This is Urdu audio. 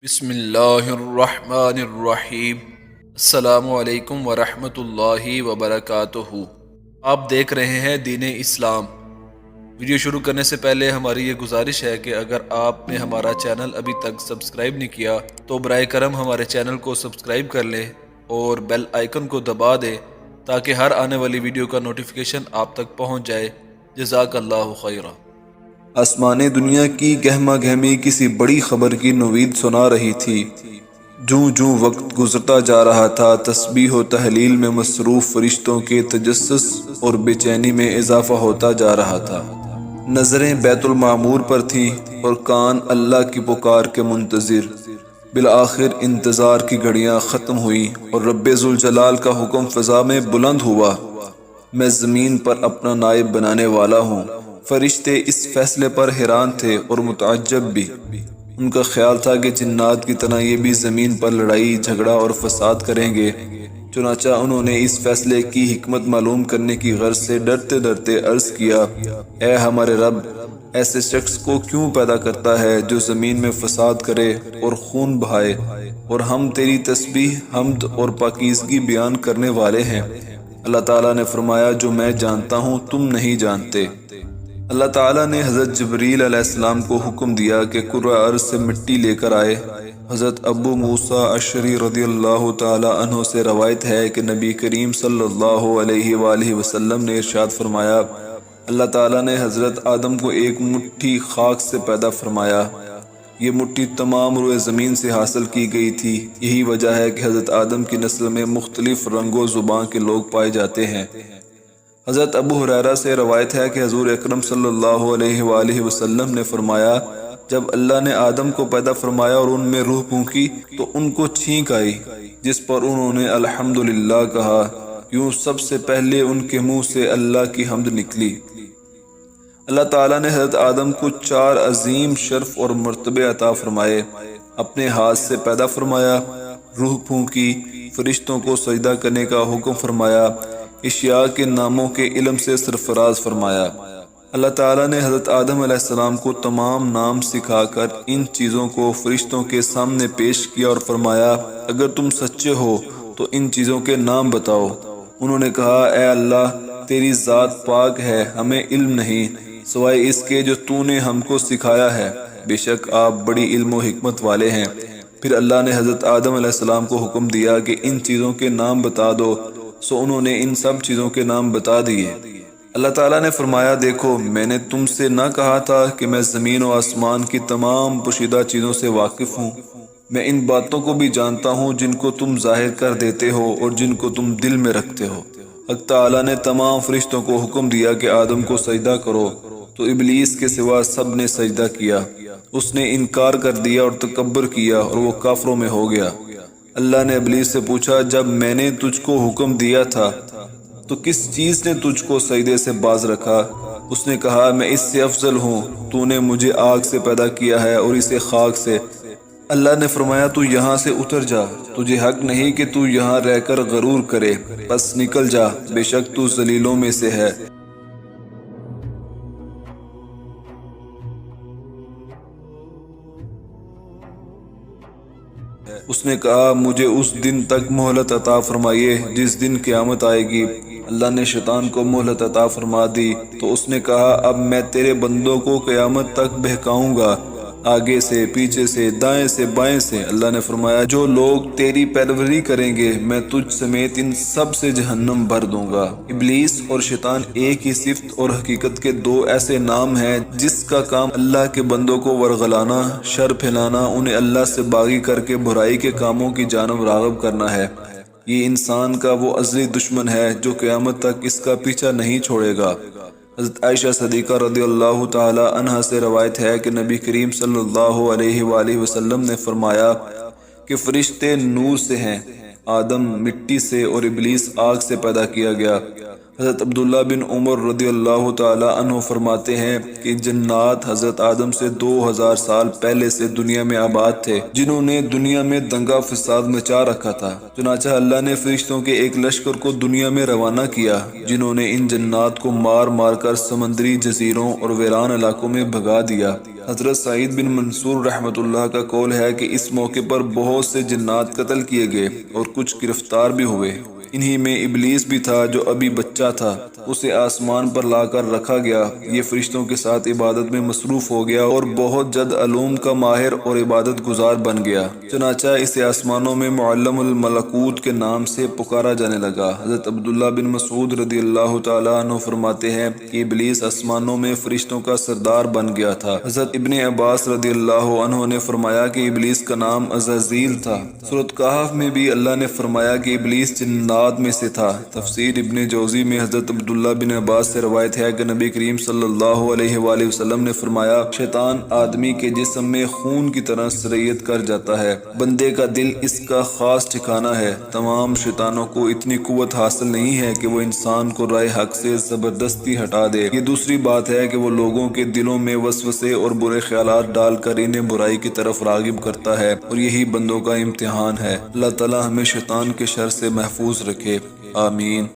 بسم اللہ الرحمن الرحیم۔ السلام علیکم ورحمۃ اللہ وبرکاتہ۔ آپ دیکھ رہے ہیں دین اسلام۔ ویڈیو شروع کرنے سے پہلے ہماری یہ گزارش ہے کہ اگر آپ نے ہمارا چینل ابھی تک سبسکرائب نہیں کیا تو برائے کرم ہمارے چینل کو سبسکرائب کر لیں اور بیل آئیکن کو دبا دیں تاکہ ہر آنے والی ویڈیو کا نوٹیفیکیشن آپ تک پہنچ جائے۔ جزاک اللہ خیرہ۔ آسمان دنیا کی گہما گہمی کسی بڑی خبر کی نوید سنا رہی تھی۔ جوں جوں وقت گزرتا جا رہا تھا، تسبیح و تحلیل میں مصروف فرشتوں کے تجسس اور بے چینی میں اضافہ ہوتا جا رہا تھا۔ نظریں بیت المعمور پر تھیں اور کان اللہ کی پکار کے منتظر۔ بالآخر انتظار کی گھڑیاں ختم ہوئیں اور رب ذوالجلال کا حکم فضا میں بلند ہوا، میں زمین پر اپنا نائب بنانے والا ہوں۔ فرشتے اس فیصلے پر حیران تھے اور متعجب بھی۔ ان کا خیال تھا کہ جنات کی طرح یہ بھی زمین پر لڑائی جھگڑا اور فساد کریں گے، چنانچہ انہوں نے اس فیصلے کی حکمت معلوم کرنے کی غرض سے ڈرتے ڈرتے عرض کیا، اے ہمارے رب، ایسے شخص کو کیوں پیدا کرتا ہے جو زمین میں فساد کرے اور خون بہائے، اور ہم تیری تسبیح، حمد اور پاکیزگی بیان کرنے والے ہیں۔ اللہ تعالیٰ نے فرمایا، جو میں جانتا ہوں تم نہیں جانتے۔ اللہ تعالیٰ نے حضرت جبریل علیہ السلام کو حکم دیا کہ کرۂ ارض سے مٹی لے کر آئے۔ حضرت ابو موسیٰ اشعری رضی اللہ تعالیٰ عنہ سے روایت ہے کہ نبی کریم صلی اللہ علیہ وآلہ وسلم نے ارشاد فرمایا، اللہ تعالیٰ نے حضرت آدم کو ایک مٹھی خاک سے پیدا فرمایا۔ یہ مٹھی تمام روئے زمین سے حاصل کی گئی تھی۔ یہی وجہ ہے کہ حضرت آدم کی نسل میں مختلف رنگ و زبان کے لوگ پائے جاتے ہیں۔ حضرت ابو ہریرہ سے روایت ہے کہ حضور اکرم صلی اللہ علیہ وآلہ وسلم نے فرمایا، جب اللہ نے آدم کو پیدا فرمایا اور ان میں روح پھونکی تو ان کو چھینک آئی، جس پر انہوں نے الحمدللہ کہا۔ یوں سب سے پہلے ان کے منہ سے اللہ کی حمد نکلی۔ اللہ تعالیٰ نے حضرت آدم کو 4 عظیم شرف اور مرتبے عطا فرمائے۔ اپنے ہاتھ سے پیدا فرمایا، روح پھونکی، فرشتوں کو سجدہ کرنے کا حکم فرمایا، اشیاء کے ناموں کے علم سے سرفراز فرمایا۔ اللہ تعالیٰ نے حضرت آدم علیہ السلام کو تمام نام سکھا کر ان چیزوں کو فرشتوں کے سامنے پیش کیا اور فرمایا، اگر تم سچے ہو تو ان چیزوں کے نام بتاؤ۔ انہوں نے کہا، اے اللہ، تیری ذات پاک ہے، ہمیں علم نہیں سوائے اس کے جو تو نے ہم کو سکھایا ہے، بے شک آپ بڑی علم و حکمت والے ہیں۔ پھر اللہ نے حضرت آدم علیہ السلام کو حکم دیا کہ ان چیزوں کے نام بتا دو، سو انہوں نے ان سب چیزوں کے نام بتا دیے۔ اللہ تعالیٰ نے فرمایا، دیکھو، میں نے تم سے نہ کہا تھا کہ میں زمین و آسمان کی تمام پوشیدہ چیزوں سے واقف ہوں؟ میں ان باتوں کو بھی جانتا ہوں جن کو تم ظاہر کر دیتے ہو اور جن کو تم دل میں رکھتے ہو۔ حق تعالیٰ نے تمام فرشتوں کو حکم دیا کہ آدم کو سجدہ کرو، تو ابلیس کے سوا سب نے سجدہ کیا۔ اس نے انکار کر دیا اور تکبر کیا اور وہ کافروں میں ہو گیا۔ اللہ نے ابلیس سے پوچھا، جب میں نے تجھ کو حکم دیا تھا تو کس چیز نے تجھ کو سجدے سے باز رکھا؟ اس نے کہا، میں اس سے افضل ہوں، تو نے مجھے آگ سے پیدا کیا ہے اور اسے خاک سے۔ اللہ نے فرمایا، تو یہاں سے اتر جا، تجھے حق نہیں کہ تو یہاں رہ کر غرور کرے، بس نکل جا، بے شک تو ذلیلوں میں سے ہے۔ اس نے کہا، مجھے اس دن تک مہلت عطا فرمائیے جس دن قیامت آئے گی۔ اللہ نے شیطان کو مہلت عطا فرما دی تو اس نے کہا، اب میں تیرے بندوں کو قیامت تک بہکاؤں گا، آگے سے، پیچھے سے، دائیں سے، بائیں سے۔ اللہ نے فرمایا، جو لوگ تیری پیروی کریں گے میں تجھ سمیت ان سب سے جہنم بھر دوں گا۔ ابلیس اور شیطان ایک ہی صفت اور حقیقت کے 2 ایسے نام ہیں جس کا کام اللہ کے بندوں کو ورغلانا، شر پھیلانا، انہیں اللہ سے باغی کر کے برائی کے کاموں کی جانب راغب کرنا ہے۔ یہ انسان کا وہ ازلی دشمن ہے جو قیامت تک اس کا پیچھا نہیں چھوڑے گا۔ حضرت عائشہ صدیقہ رضی اللہ تعالی عنہا سے روایت ہے کہ نبی کریم صلی اللہ علیہ وآلہ وسلم نے فرمایا کہ فرشتے نور سے ہیں، آدم مٹی سے اور ابلیس آگ سے پیدا کیا گیا۔ حضرت عبداللہ بن عمر رضی اللہ تعالی عنہ فرماتے ہیں کہ جنات حضرت آدم سے 2000 سال پہلے سے دنیا میں آباد تھے، جنہوں نے دنیا میں دنگا فساد مچا رکھا تھا۔ چنانچہ اللہ نے فرشتوں کے ایک لشکر کو دنیا میں روانہ کیا، جنہوں نے ان جنات کو مار مار کر سمندری جزیروں اور ویران علاقوں میں بھگا دیا۔ حضرت سعید بن منصور رحمۃ اللہ کا قول ہے کہ اس موقع پر بہت سے جنات قتل کیے گئے اور کچھ گرفتار بھی ہوئے۔ انہی میں ابلیس بھی تھا جو ابھی بچہ تھا، اسے آسمان پر لا کر رکھا گیا، یہ فرشتوں کے ساتھ عبادت میں مصروف ہو گیا اور بہت جد علوم کا ماہر اور عبادت گزار بن گیا، چنانچہ اسے آسمانوں میں معلم الملکوت کے نام سے پکارا جانے لگا۔ حضرت عبداللہ بن مسعود رضی اللہ تعالیٰ عنہ فرماتے ہیں کہ ابلیس آسمانوں میں فرشتوں کا سردار بن گیا تھا۔ حضرت ابن عباس رضی اللہ عنہ نے فرمایا کہ ابلیس کا نام عزازیل تھا۔ سورۃ کہف میں بھی اللہ نے فرمایا کہ ابلیس جنات میں سے تھا۔ تفسیر ابن جوزی میں حضرت عبداللہ بن عباس سے روایت ہے کہ نبی کریم صلی اللہ علیہ وآلہ وسلم نے فرمایا، شیطان آدمی کے جسم میں خون کی طرح سرایت کر جاتا ہے، بندے کا دل اس کا خاص ٹھکانہ ہے۔ تمام شیطانوں کو اتنی قوت حاصل نہیں ہے کہ وہ انسان کو رائے حق سے زبردستی ہٹا دے۔ یہ دوسری بات ہے کہ وہ لوگوں کے دلوں میں وسوسے اور برے خیالات ڈال کر انہیں برائی کی طرف راغب کرتا ہے، اور یہی بندوں کا امتحان ہے۔ اللہ تعالی ہمیں شیطان کے شر سے محفوظ رکھے، آمین۔